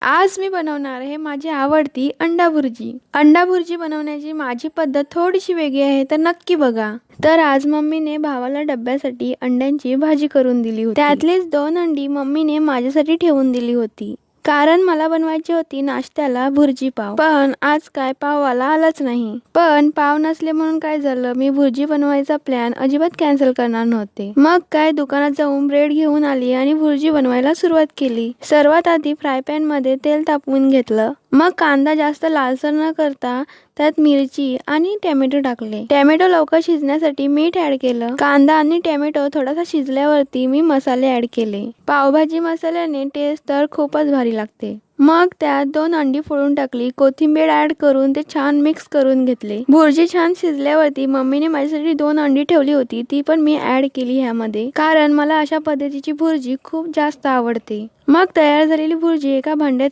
आज मी बनवणार आहे माझी आवडती अंडा भुर्जी. अंडा भुर्जी बनवण्याची माझी पद्धत थोडीशी वेगळी आहे, तर नक्की बघा. तर आज मम्मीने भावाला डब्यासाठी अंड्यांची भाजी करून दिली होती. त्यातलीच 2 अंडी मम्मीने माझ्यासाठी ठेवून दिली होती, कारण मला बनवायची होती नाश्त्याला भुर्जी पाव. पण आज काय पाववाला आलाच नाही. पण पाव नसले म्हणून काय झालं, मी भुर्जी बनवायचा प्लॅन अजिबात कॅन्सल करणार नव्हते. मग काय दुकानात जाऊन ब्रेड घेऊन आली आणि भुर्जी बनवायला सुरुवात केली. सर्वात आधी फ्राय पॅन मध्ये तेल तापवून घेतलं. मग कांदा जास्त लालसर न करता त्यात मिरची आणि टोमॅटो टाकले. टोमॅटो लवकर शिजण्यासाठी मीठ ऍड केलं. कांदा आणि टोमॅटो थोडासा शिजल्यावरती मी मसाले ऍड केले. पावभाजी मसाल्याने टेस्ट तर खूपच भारी लागते. मग त्यात 2 अंडी फोडून टाकली. कोथिंबीर ऍड करून ते छान मिक्स करून घेतले. भुर्जी छान शिजल्यावरती मम्मीने माझ्यासाठी 2 अंडी ठेवली होती, ती पण मी ऍड केली ह्यामध्ये, कारण मला अशा पद्धतीची भुर्जी खूप जास्त आवडते. मग तयार झालेली भुर्जी एका भांड्यात